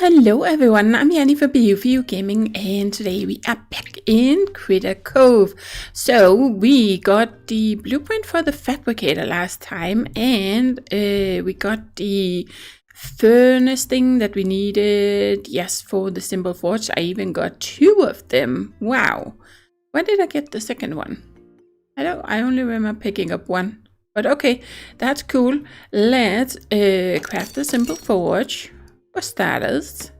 Hello everyone, I'm Yeti for BU Gaming, and today we are back in Critter Cove. So we got the blueprint for the fabricator last time, and we got the furnace thing that we needed, yes, for the simple forge. I even got 2 of them. Wow. Where did I get the second one? I only remember picking up 1. But okay, that's cool. Let's craft the simple forge. For starters.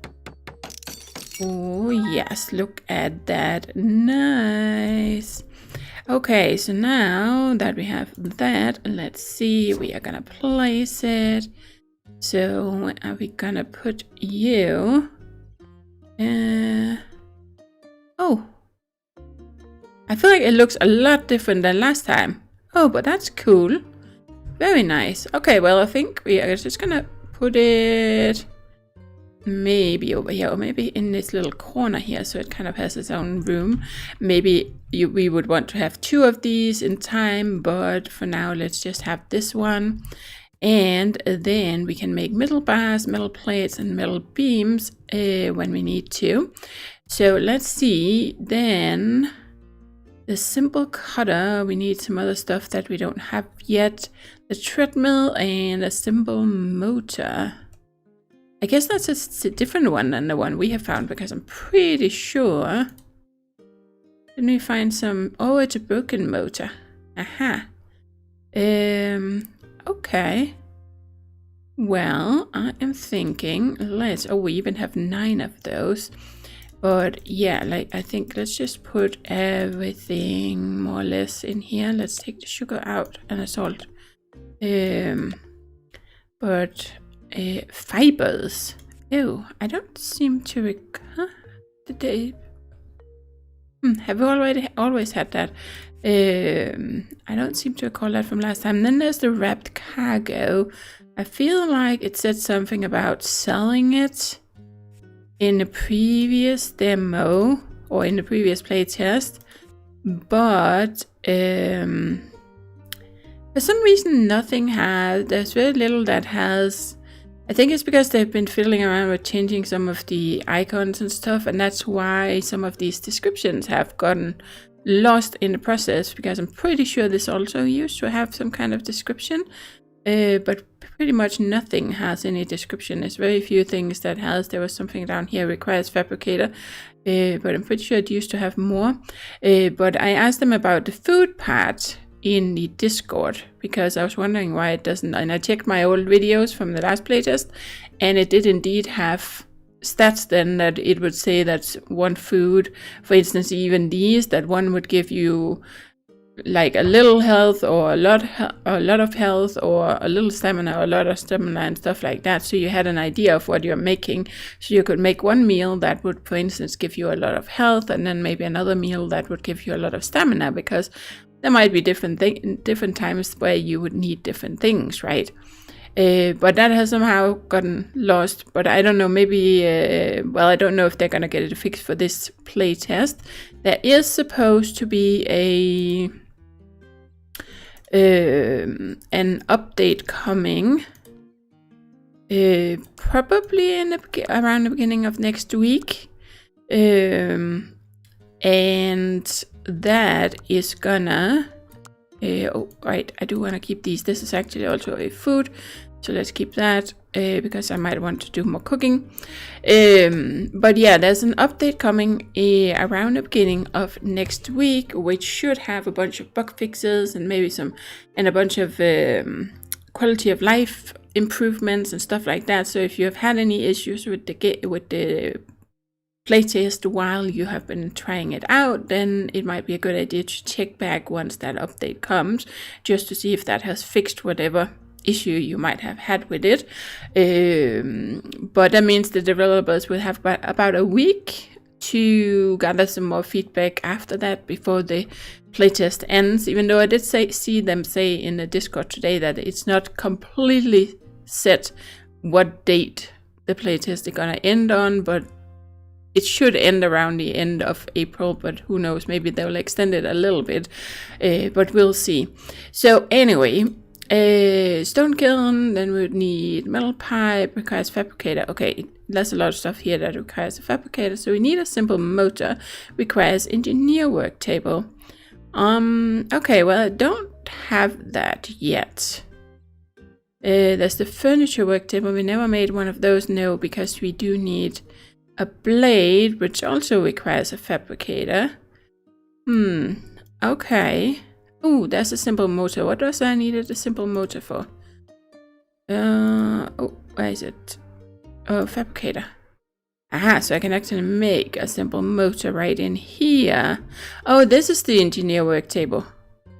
Oh yes, look at that. Nice. Okay, so now that we have that, let's see, we are gonna place it. So are we gonna put you? Oh, I feel like it looks a lot different than last time. Oh, but that's cool. Very nice. Okay, well, I think we are just gonna put it maybe over here, or maybe in this little corner here, so it kind of has its own room. Maybe we would want to have 2 of these in time, but for now let's just have this one, and then we can make metal bars, metal plates, and metal beams when we need to. So let's see, then the simple cutter, we need some other stuff that we don't have yet, the treadmill and a simple motor. I guess that's a different one than the one we have found, because I'm pretty sure. Didn't we find some? Oh, it's a broken motor. Aha. Okay. Well, I am thinking, we even have 9 of those. But yeah, I think let's just put everything more or less in here. Let's take the sugar out and the salt. Fibers. Oh, I don't seem to recall. Did they? Have we always had that? I don't seem to recall that from last time. Then there's the wrapped cargo. I feel like it said something about selling it in the previous demo or in the previous playtest, but for some reason nothing has. There's very little that has. I think it's because they've been fiddling around with changing some of the icons and stuff, and that's why some of these descriptions have gotten lost in the process, because I'm pretty sure this also used to have some kind of description, but pretty much nothing has any description. There's very few things that has. There was something down here, requires fabricator, but I'm pretty sure it used to have more. But I asked them about the food part in the Discord, because I was wondering why it doesn't, and I checked my old videos from the last playtest, and it did indeed have stats then that it would say that one food, for instance, even these, that one would give you like a little health, or a lot of health, or a little stamina, or a lot of stamina, and stuff like that. So you had an idea of what you're making. So you could make one meal that would, for instance, give you a lot of health, and then maybe another meal that would give you a lot of stamina, because there might be different times where you would need different things, right? But that has somehow gotten lost. But I don't know, maybe, well, I don't know if they're going to get it fixed for this playtest. There is supposed to be an update coming, probably around the beginning of next week. And that is gonna oh right, I do want to keep these. This is actually also a food, so let's keep that, because I might want to do more cooking. But yeah, there's an update coming around the beginning of next week, which should have a bunch of bug fixes and maybe a bunch of quality of life improvements and stuff like that. So if you have had any issues with the playtest while you have been trying it out, then it might be a good idea to check back once that update comes, just to see if that has fixed whatever issue you might have had with it. But that means the developers will have about a week to gather some more feedback after that, before the playtest ends, even though I did see them say in the Discord today that it's not completely set what date the playtest is gonna end on, but it should end around the end of April, but who knows, maybe they'll extend it a little bit, but we'll see. So anyway, stone kiln, then we would need metal pipe, requires fabricator. Okay, there's a lot of stuff here that requires a fabricator. So we need a simple motor, requires engineer work table. Okay, well, I don't have that yet. There's the furniture work table. We never made one of those, no, because we do need a blade, which also requires a fabricator. Okay. Ooh, there's a simple motor. What was I needed a simple motor for? Oh, where is it? Oh, fabricator. Aha, so I can actually make a simple motor right in here. Oh, this is the engineer work table.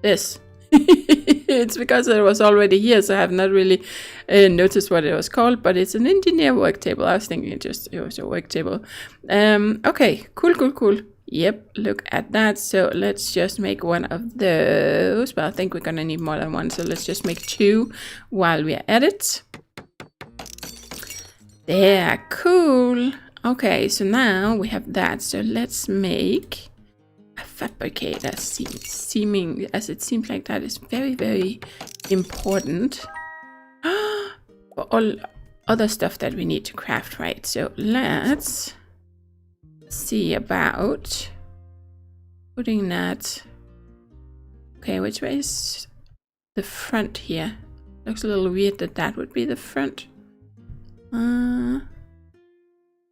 This. It's because it was already here, so I have not really noticed what it was called, but it's an engineer work table. I was thinking it was a work table. Okay, cool. Yep, look at that. So let's just make one of those. But I think we're gonna need more than one, so let's just make 2 while we're at it. There, cool. Okay, so now we have that. So let's make a fabricator, seeming as it seems like that is very, very important for all other stuff that we need to craft, right? So let's see about putting that. Okay, which way is the front here? Looks a little weird that that would be the front.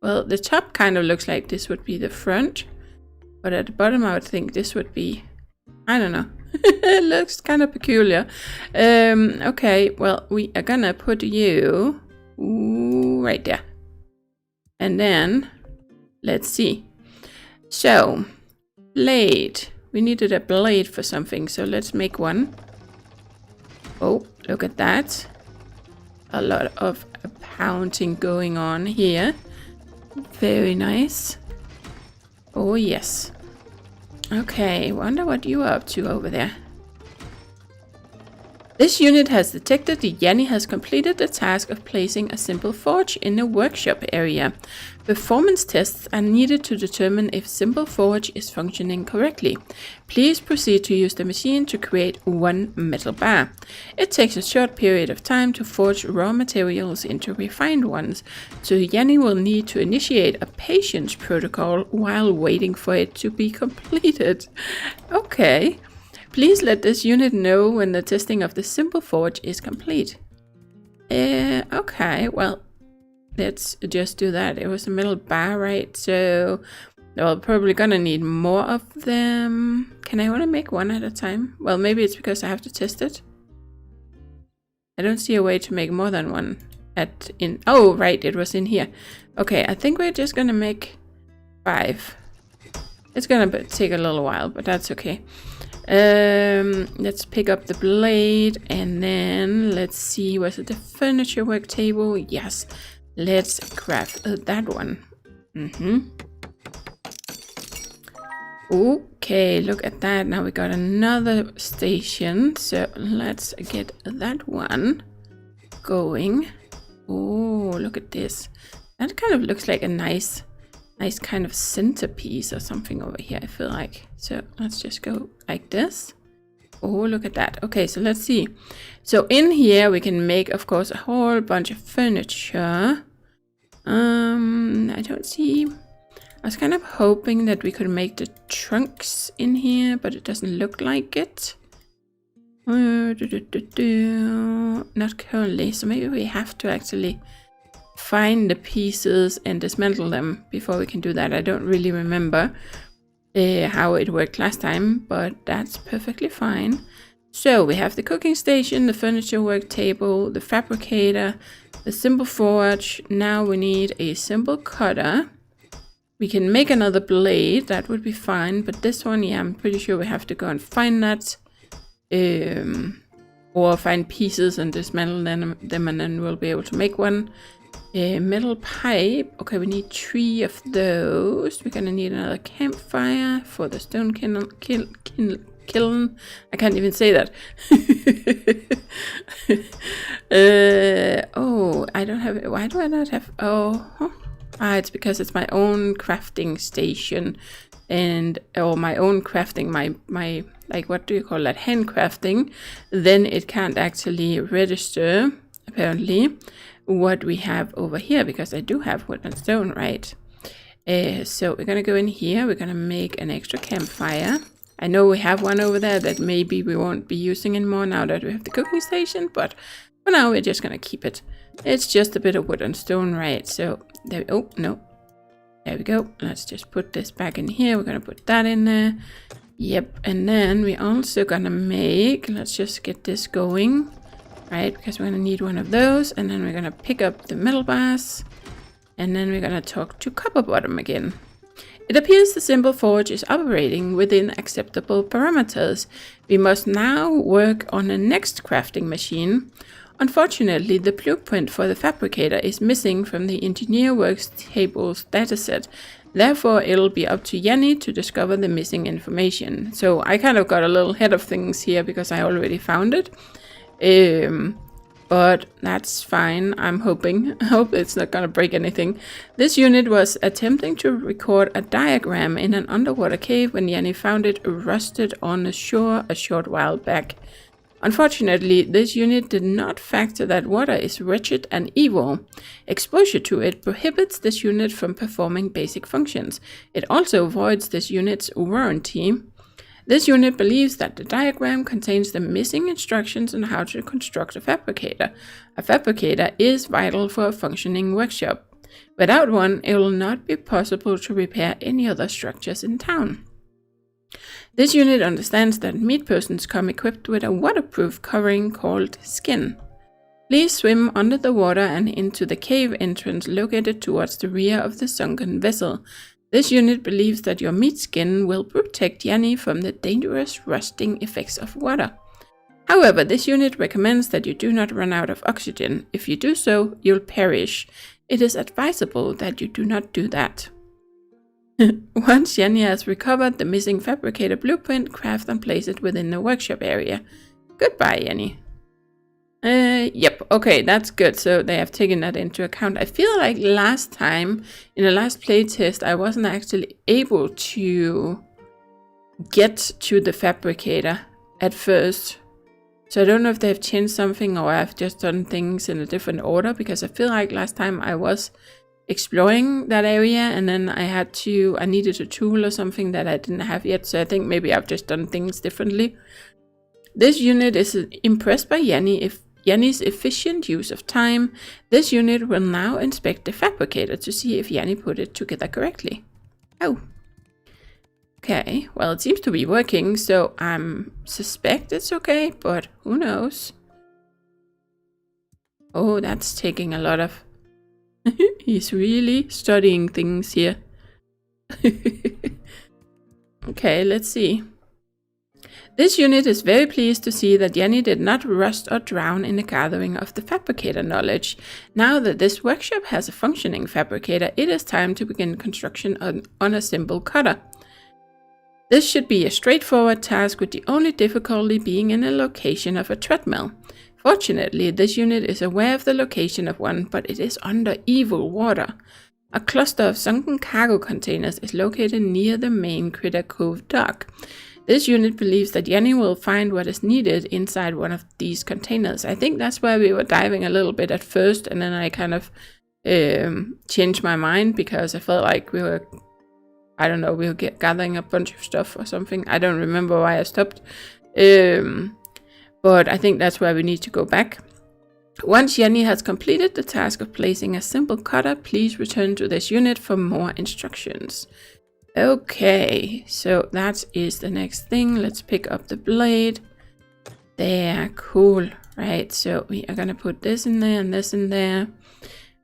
Well, the top kind of looks like this would be the front, but at the bottom I would think this would be, I don't know. It looks kind of peculiar. Okay, well, we are gonna put you right there. And then, let's see. So, blade. We needed a blade for something, so let's make one. Oh, look at that. A lot of pounding going on here. Very nice. Oh, yes. Okay, wonder what you are up to over there. This unit has detected the Yeti has completed the task of placing a simple forge in the workshop area. Performance tests are needed to determine if simple forge is functioning correctly. Please proceed to use the machine to create 1 metal bar. It takes a short period of time to forge raw materials into refined ones, so Yeti will need to initiate a patience protocol while waiting for it to be completed. Okay. Please let this unit know when the testing of the simple forge is complete. Okay, well, let's just do that. It was a metal bar, right? So, we're probably gonna need more of them. Can I only make one at a time? Well, maybe it's because I have to test it. I don't see a way to make more than one oh, right, it was in here. Okay, I think we're just gonna make 5. It's gonna take a little while, but that's okay. Let's pick up the blade, and then let's see, was it the furniture work table? Yes, let's craft that one. Okay, look at that. Now we got another station, so let's get that one going. Oh, look at this. That kind of looks like a nice kind of centerpiece or something over here, I feel like. So let's just go like this. Oh, look at that. Okay, so let's see. So in here we can make, of course, a whole bunch of furniture. I don't see. I was kind of hoping that we could make the trunks in here, but it doesn't look like it. Not currently, so maybe we have to actually find the pieces and dismantle them before we can do that. I don't really remember how it worked last time, but that's perfectly fine. So we have the cooking station, the furniture work table, the fabricator, the simple forge. Now we need a simple cutter. We can make another blade, that would be fine, but this one, yeah, I'm pretty sure we have to go and find that. Or find pieces and dismantle them, and then we'll be able to make one. Metal pipe. Okay, we need 3 of those. We're gonna need another campfire for the stone kiln. I can't even say that. Oh, I don't have it. Why do I not have? It's because it's my own crafting station, or my own crafting. My like, what do you call that? Handcrafting. Then it can't actually register, apparently. what we have over here, because I do have wood and stone, right? So we're gonna go in here, we're gonna make an extra campfire. I know we have one over there that maybe we won't be using anymore now that we have the cooking station, but for now we're just gonna keep it. It's just a bit of wood and stone, right? So there, oh no, there we go. Let's just put this back in here. We're gonna put that in there. Yep, and then we're also gonna make, let's just get this going, right? Because we're gonna need one of those, and then we're gonna pick up the metal bars, and then we're gonna talk to Copper Bottom again. It appears the simple forge is operating within acceptable parameters. We must now work on the next crafting machine. Unfortunately, the blueprint for the fabricator is missing from the engineer works table's dataset. Therefore, it'll be up to Yeti to discover the missing information. So I kind of got a little ahead of things here because I already found it. But that's fine, I'm hoping. I hope it's not gonna break anything. This unit was attempting to record a diagram in an underwater cave when Yeti found it rusted on the shore a short while back. Unfortunately, this unit did not factor that water is wretched and evil. Exposure to it prohibits this unit from performing basic functions. It also voids this unit's warranty. This unit believes that the diagram contains the missing instructions on how to construct a fabricator. A fabricator is vital for a functioning workshop. Without one, it will not be possible to repair any other structures in town. This unit understands that meat persons come equipped with a waterproof covering called skin. Please swim under the water and into the cave entrance located towards the rear of the sunken vessel. This unit believes that your meat skin will protect Yeti from the dangerous rusting effects of water. However, this unit recommends that you do not run out of oxygen. If you do so, you'll perish. It is advisable that you do not do that. Once Yeti has recovered the missing fabricator blueprint, craft and place it within the workshop area. Goodbye, Yeti. Yep, okay, that's good. So they have taken that into account. I feel like last time, in the last playtest, I wasn't actually able to get to the fabricator at first. So I don't know if they've changed something or I've just done things in a different order, because I feel like last time I was exploring that area and then I needed a tool or something that I didn't have yet. So I think maybe I've just done things differently. This unit is impressed by Yeti's efficient use of time. This unit will now inspect the fabricator to see if Yeti put it together correctly. Oh. Okay, well, it seems to be working, so I suspect it's okay, but who knows? Oh, that's taking a lot of... He's really studying things here. Okay, let's see. This unit is very pleased to see that Yeti did not rust or drown in the gathering of the fabricator knowledge. Now that this workshop has a functioning fabricator, it is time to begin construction on a simple cutter. This should be a straightforward task, with the only difficulty being in the location of a treadmill. Fortunately, this unit is aware of the location of one, but it is under evil water. A cluster of sunken cargo containers is located near the main Critter Cove dock. This unit believes that Yeti will find what is needed inside one of these containers. I think that's why we were diving a little bit at first, and then I kind of changed my mind because I felt like we were gathering a bunch of stuff or something. I don't remember why I stopped. But I think that's where we need to go back. Once Yeti has completed the task of placing a simple cutter, please return to this unit for more instructions. Okay, so that is the next thing. Let's pick up the blade. There, cool. Right, so we are gonna put this in there and this in there.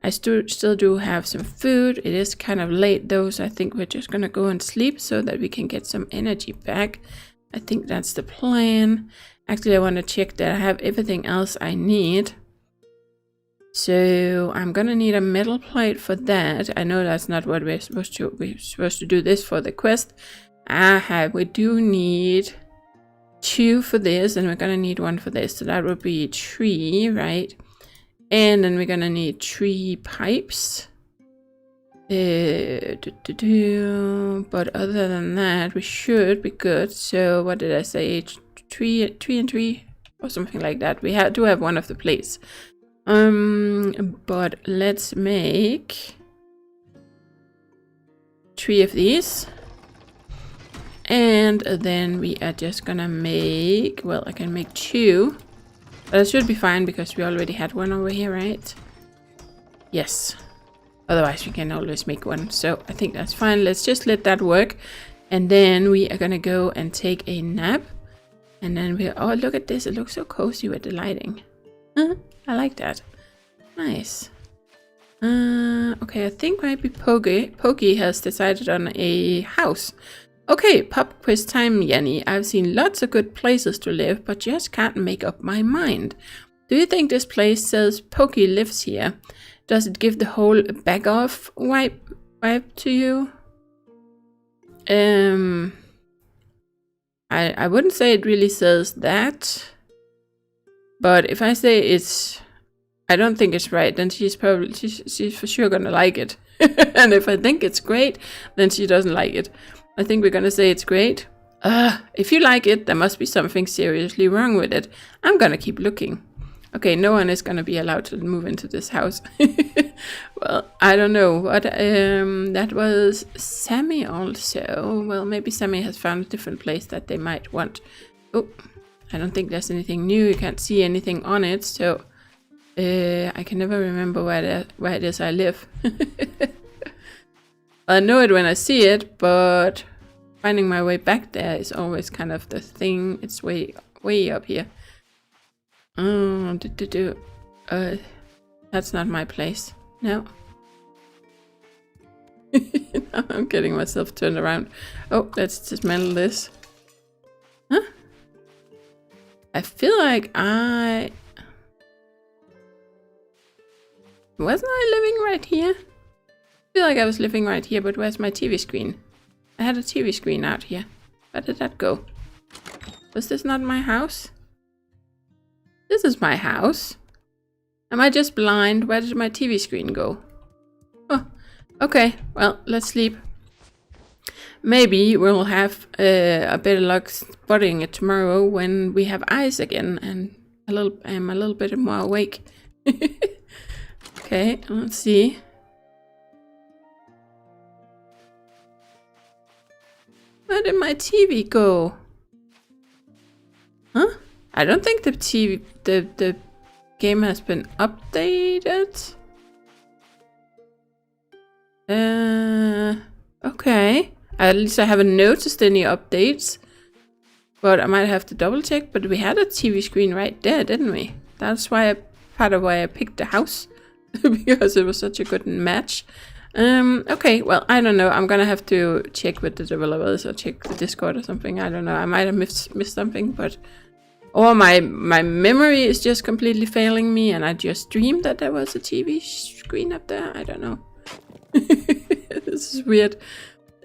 I still do have some food. It is kind of late though, so I think we're just gonna go and sleep so that we can get some energy back. I think that's the plan. Actually, I want to check that I have everything else I need. So I'm gonna need a metal plate for that. I know that's not what we're supposed to do this for the quest. We do need 2 for this, and we're gonna need 1 for this. So that would be 3, right? And then we're gonna need 3 pipes. But other than that, we should be good. So what did I say? 3 and 3 or something like that. We do have 1 of the plates. But let's make 3 of these. And then we are just gonna make, well, I can make 2. But it should be fine because we already had one over here, right? Yes. Otherwise we can always make one. So I think that's fine. Let's just let that work. And then we are gonna go and take a nap. And then we're, oh, look at this. It looks so cozy with the lighting. I like that. Nice. Okay, I think maybe Pokey has decided on a house. Okay, pop quiz time, Yeti. I've seen lots of good places to live, but just can't make up my mind. Do you think this place says Pokey lives here? Does it give the whole back off vibe to you? I wouldn't say it really says that. But if I say it's, I don't think it's right, then she's for sure gonna like it. And if I think it's great, then she doesn't like it. I think we're gonna say it's great. If you like it, there must be something seriously wrong with it. I'm gonna keep looking. Okay, no one is gonna be allowed to move into this house. Well, I don't know. What that was Sammy also. Well, maybe Sammy has found a different place that they might want. Oh, I don't think there's anything new. You can't see anything on it, so I can never remember where it is I live. I know it when I see it, but finding my way back there is always kind of the thing. It's way up here. Oh, that's not my place. No. Now I'm getting myself turned around. Oh, let's dismantle this. Huh? I feel like wasn't I living right here? I feel like I was living right here, but where's my TV screen? I had a TV screen out here. Where did that go? Was this not my house? This is my house. Am I just blind? Where did my TV screen go? Oh, okay. Well, let's sleep. Maybe we'll have a bit of luck spotting it tomorrow when we have eyes again and I'm a little bit more awake. Okay, let's see. Where did my TV go? Huh? I don't think the game has been updated. Okay. At least I haven't noticed any updates. But I might have to double check. But we had a TV screen right there, didn't we? That's why part of why I picked the house. Because it was such a good match. Okay, well, I don't know. I'm gonna have to check with the developers or check the Discord or something. I don't know. I might have missed something, but... Or my memory is just completely failing me and I just dreamed that there was a TV screen up there. I don't know. This is weird.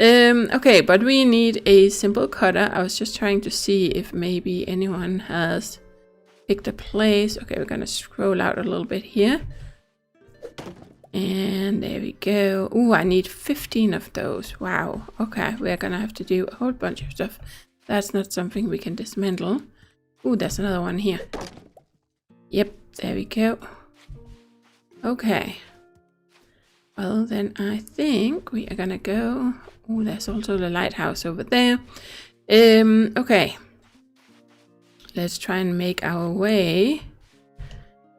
Okay, but we need a simple cutter. I was just trying to see if maybe anyone has picked a place. Okay, we're gonna scroll out a little bit here. And there we go. Ooh, I need 15 of those. Wow. Okay, we're gonna have to do a whole bunch of stuff. That's not something we can dismantle. Ooh, there's another one here. Yep, there we go. Okay. Well, then I think we are gonna go... Ooh, there's also the lighthouse over there. Okay. Let's try and make our way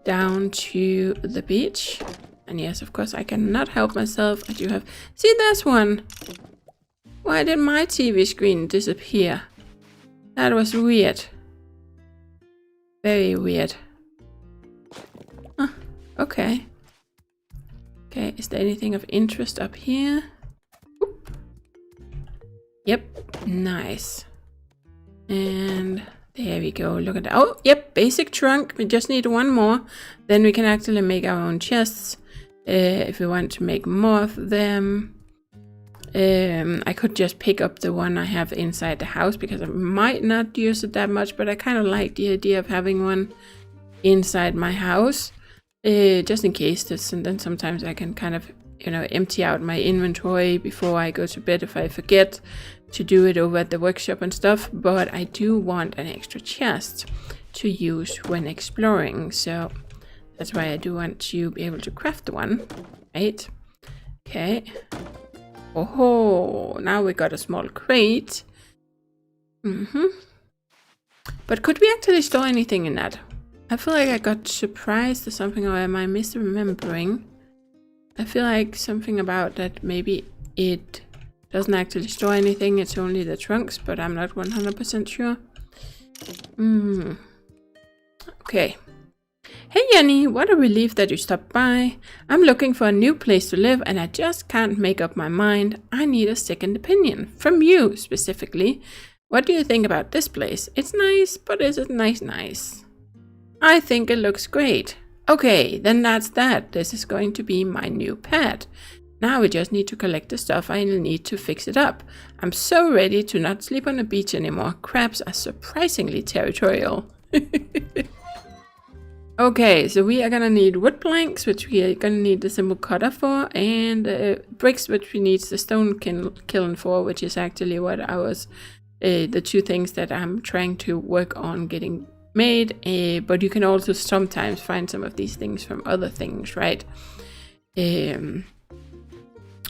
down to the beach. And yes, of course, I cannot help myself. I do have... See, there's one! Why did my TV screen disappear? That was weird. Very weird. Huh, okay. Okay, is there anything of interest up here? Oop. Yep, nice. And there we go, look at that. Oh, yep, basic trunk. We just need one more. Then we can actually make our own chests. If we want to make more of them. I could just pick up the one I have inside the house because I might not use it that much, but I kind of like the idea of having one inside my house. Just in case this, and then sometimes I can kind of, you know, empty out my inventory before I go to bed if I forget to do it over at the workshop and stuff. But I do want an extra chest to use when exploring, so That's why I do want to be able to craft one, right? Okay. Oh, now we got a small crate. But could we actually store anything in that? I feel like I got surprised or something, or am I misremembering? I feel like something about that maybe it doesn't actually store anything, it's only the trunks, but I'm not 100% sure. Okay. Hey Jenny, what a relief that you stopped by. I'm looking for a new place to live and I just can't make up my mind. I need a second opinion, from you specifically. What do you think about this place? It's nice, but is it nice? I think it looks great. Okay, then that's that. This is going to be my new pad. Now we just need to collect the stuff I need to fix it up. I'm so ready to not sleep on the beach anymore. Crabs are surprisingly territorial. Okay, so we are gonna need wood planks, which we are gonna need the simple cutter for, and bricks, which we need the stone kiln for, which is actually what I was, the two things that I'm trying to work on getting made. But you can also sometimes find some of these things from other things, right?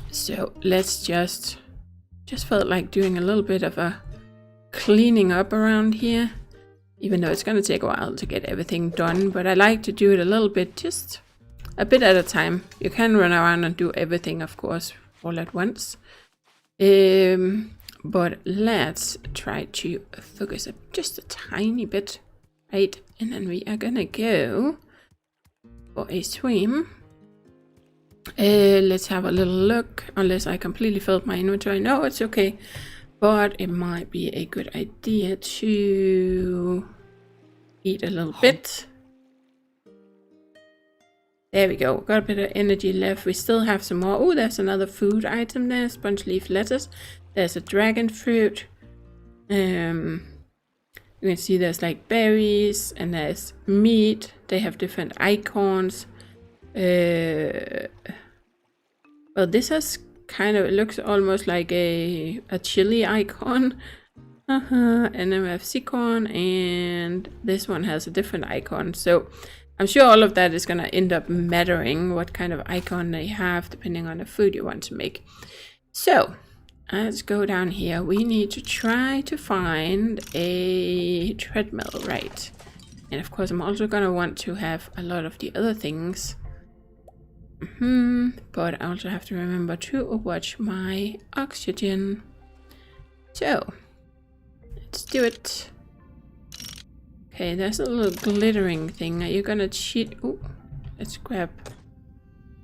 So let's just felt like doing a little bit of a cleaning up around here. Even though it's going to take a while to get everything done. But I like to do it a little bit, just a bit at a time. You can run around and do everything, of course, all at once. But let's try to focus up just a tiny bit. Right? And then we are going to go for a swim. Let's have a little look. Unless I completely filled my inventory. No, it's okay. But it might be a good idea to eat a little bit. There we go. Got a bit of energy left. We still have some more. Oh, there's another food item there. Sponge leaf lettuce. There's a dragon fruit. You can see there's like berries and there's meat. They have different icons. Well, this has kind of, it looks almost like a chili icon. And then we have sea corn, and this one has a different icon. So I'm sure all of that is going to end up mattering what kind of icon they have depending on the food you want to make. So let's go down here. We need to try to find a treadmill, right? And of course I'm also going to want to have a lot of the other things. But I also have to remember to watch my oxygen. So let's do it. Okay, there's a little glittering thing. Are you gonna cheat? Oh, let's grab.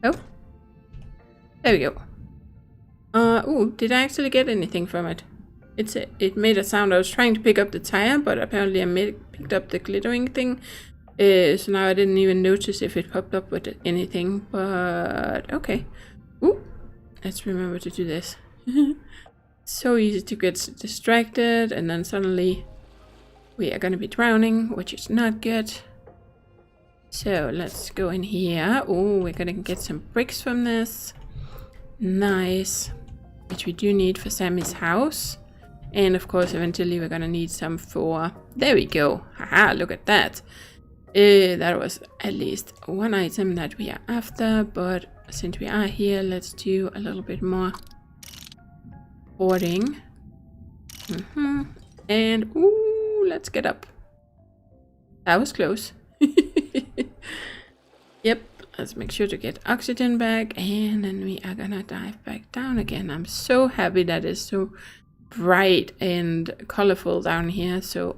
Oh, there we go. Oh, did I actually get anything from it? It made a sound. I was trying to pick up the tire, but apparently I picked up the glittering thing. So now I didn't even notice if it popped up with anything, but okay. Ooh, let's remember to do this. So easy to get distracted, and then suddenly we are gonna be drowning, which is not good. So let's go in here. Oh, we're gonna get some bricks from this. Nice. Which we do need for Sammy's house. And of course, eventually we're gonna need some for... There we go. Haha, look at that. That was at least one item that we are after, but since we are here, let's do a little bit more hoarding. And ooh, let's get up. That was close. Yep, let's make sure to get oxygen back, and then we are gonna dive back down again. I'm so happy that it's so bright and colorful down here, so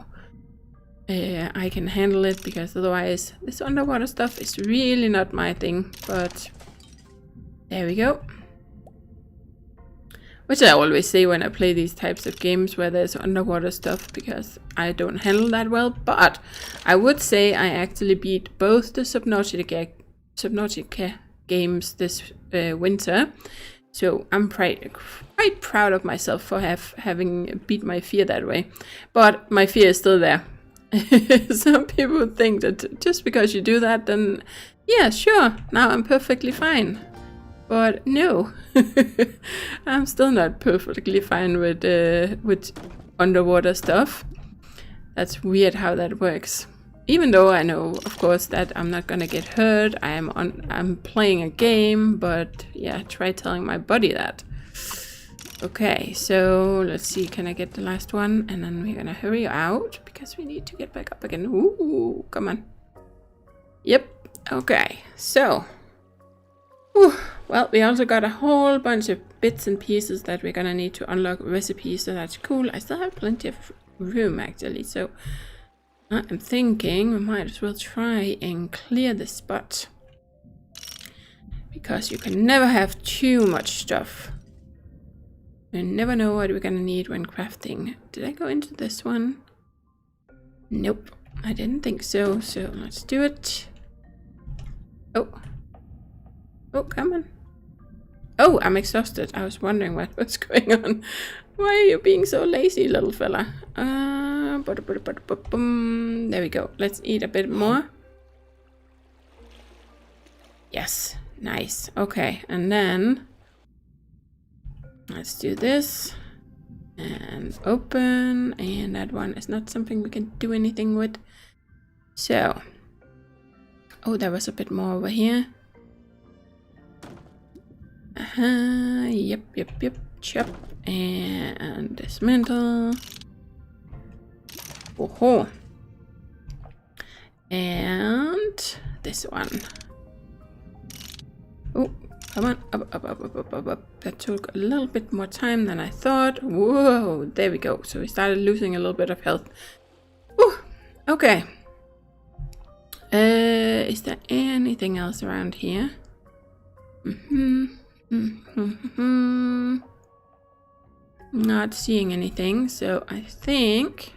I can handle it, because otherwise this underwater stuff is really not my thing. But there we go. Which I always say when I play these types of games where there's underwater stuff, because I don't handle that well. But I would say I actually beat both the Subnautica games this winter. So I'm quite proud of myself for having beat my fear that way. But my fear is still there. Some people think that just because you do that, then yeah, sure, now I'm perfectly fine. But no, I'm still not perfectly fine with underwater stuff. That's weird how that works. even though I know, of course, that I'm not gonna get hurt, I'm playing a game, but yeah, try telling my body that. Okay, so let's see, can I get the last one? And then we're gonna hurry out because we need to get back up again. Ooh, come on. Yep, okay, so. Whew. Well, we also got a whole bunch of bits and pieces that we're gonna need to unlock recipes, so that's cool. I still have plenty of room actually, so I'm thinking we might as well try and clear the spot. Because you can never have too much stuff. You never know what we're gonna need when crafting. Did I go into this one? Nope, I didn't think so. So let's do it. Oh. Oh, come on. Oh, I'm exhausted. I was wondering what was going on. Why are you being so lazy, little fella? There we go. Let's eat a bit more. Yes, nice. Okay, and then let's do this and open, and that one is not something we can do anything with. So, oh, there was a bit more over here. Yep. Chop and dismantle. Oh, and this one. Oh, come on, up. That took a little bit more time than I thought. Whoa, there we go. So we started losing a little bit of health. Whew. Okay. Is there anything else around here? Not seeing anything, so I think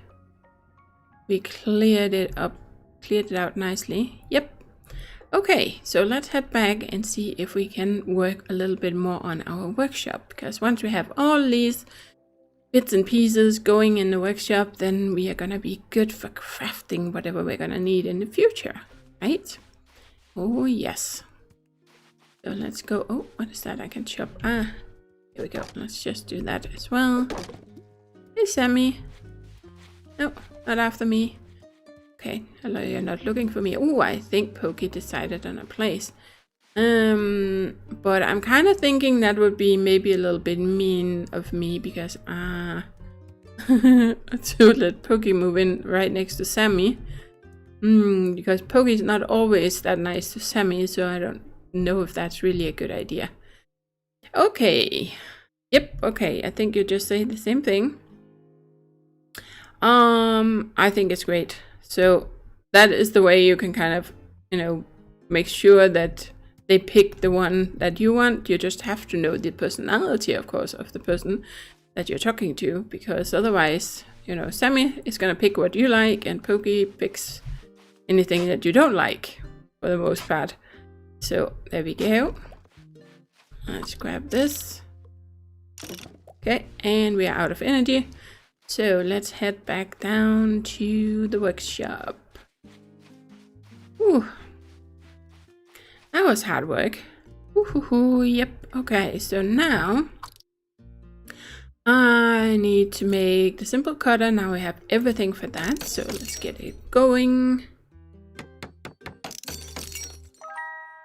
we cleared it out nicely. Yep. Okay, so let's head back and see if we can work a little bit more on our workshop, because once we have all these bits and pieces going in the workshop, then we are gonna be good for crafting whatever we're gonna need in the future, right? Oh yes. So let's go. Oh, what is that? I can chop. Ah, here we go. Let's just do that as well. Hey, Sammy. No, not after me. Okay, hello, you're not looking for me. Oh, I think Pokey decided on a place. But I'm kind of thinking that would be maybe a little bit mean of me, because to let Pokey move in right next to Sammy. Because Pokey's not always that nice to Sammy, so I don't know if that's really a good idea. Okay. Yep, okay. I think you just say the same thing. I think it's great. So that is the way you can kind of, make sure that they pick the one that you want. You just have to know the personality, of course, of the person that you're talking to, because otherwise, Sammy is gonna pick what you like and Pokey picks anything that you don't like for the most part. So there we go. Let's grab this. Okay, and we are out of energy. So let's head back down to the workshop. Whew. That was hard work. Yep. Okay, so now I need to make the simple cutter. Now we have everything for that. So let's get it going.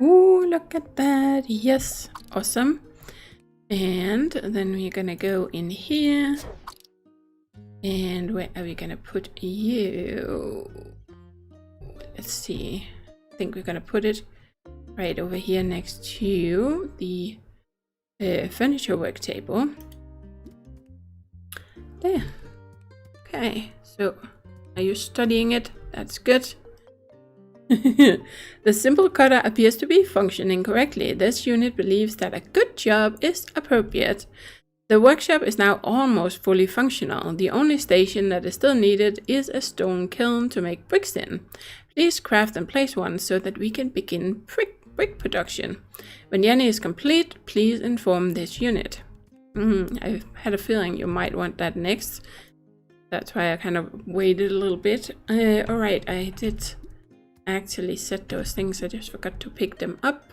Ooh, look at that. Yes, awesome. And then we're gonna go in here. And where are we gonna put you? Let's see. I think we're gonna put it right over here next to the furniture work table. There. Okay, so are you studying it? That's good. The simple cutter appears to be functioning correctly. This unit believes that a good job is appropriate. The workshop is now almost fully functional. The only station that is still needed is a stone kiln to make bricks in. Please craft and place one so that we can begin brick production. When Yeti is complete, please inform this unit. I had a feeling you might want that next. That's why I kind of waited a little bit. Alright, I did actually set those things. I just forgot to pick them up.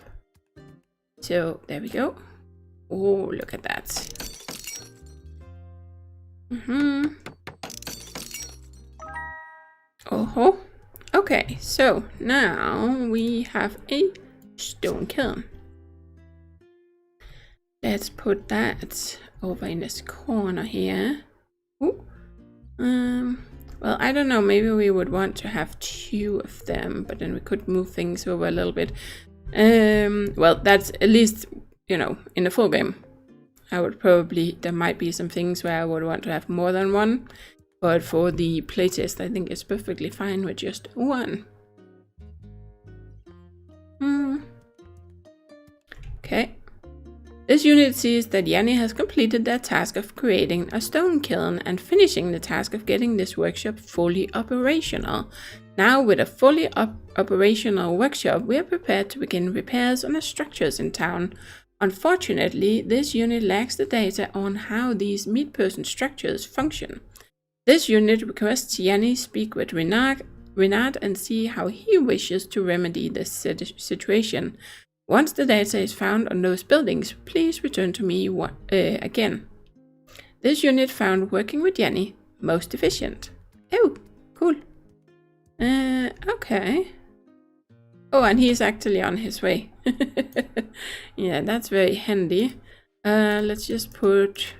So there we go. Oh, look at that. Oh, Okay, so now we have a stone kiln. Let's put that over in this corner here. Ooh. Well, I don't know, maybe we would want to have 2 of them, but then we could move things over a little bit. Well, that's at least, you know, in the full game. There might be some things where I would want to have more than 1, but for the playtest, I think it's perfectly fine with just 1. Okay. This unit sees that Yeti has completed their task of creating a stone kiln and finishing the task of getting this workshop fully operational. Now, with a fully operational workshop, we are prepared to begin repairs on the structures in town. Unfortunately, this unit lacks the data on how these meat-person structures function. This unit requests Yeti speak with Renard and see how he wishes to remedy this situation. Once the data is found on those buildings, please return to me again. This unit found working with Yeti most efficient. Oh, cool. Okay. Oh, and he's actually on his way. Yeah, that's very handy. Let's just put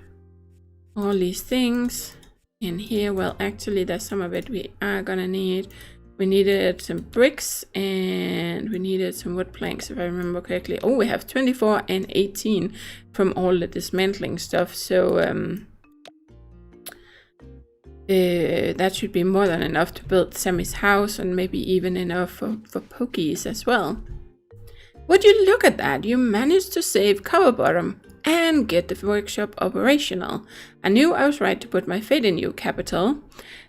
all these things in here. Well, actually, there's some of it we are gonna need. We needed some bricks and we needed some wood planks, if I remember correctly. Oh, we have 24 and 18 from all the dismantling stuff. So that should be more than enough to build Sammy's house, and maybe even enough for Pokies as well. Would you look at that? You managed to save Cove Bottom and get the workshop operational. I knew I was right to put my faith in you, Capital.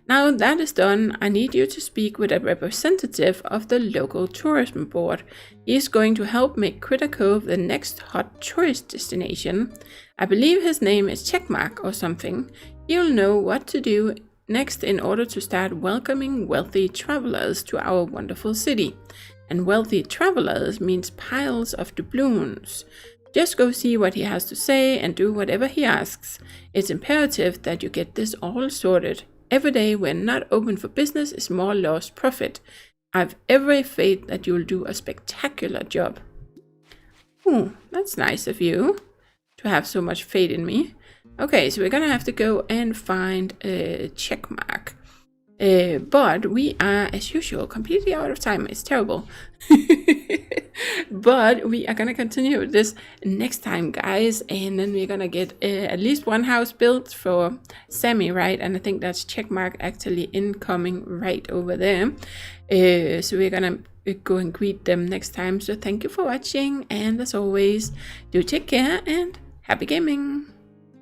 Now that is done, I need you to speak with a representative of the local tourism board. He is going to help make Critter Cove the next hot tourist destination. I believe his name is Checkmark or something. He'll know what to do next in order to start welcoming wealthy travelers to our wonderful city. And wealthy travelers means piles of doubloons. Just go see what he has to say and do whatever he asks. It's imperative that you get this all sorted. Every day we're not open for business is more lost profit. I've every faith that you'll do a spectacular job. Ooh, that's nice of you to have so much faith in me. Okay, so we're gonna have to go and find a Checkmark. But we are, as usual, completely out of time. It's terrible. But we are gonna continue with this next time, guys, and then we're gonna get at least 1 house built for Sammy, right? And I think that's Checkmark actually incoming right over there. So we're gonna go and greet them next time. So thank you for watching, and as always, do take care and happy gaming.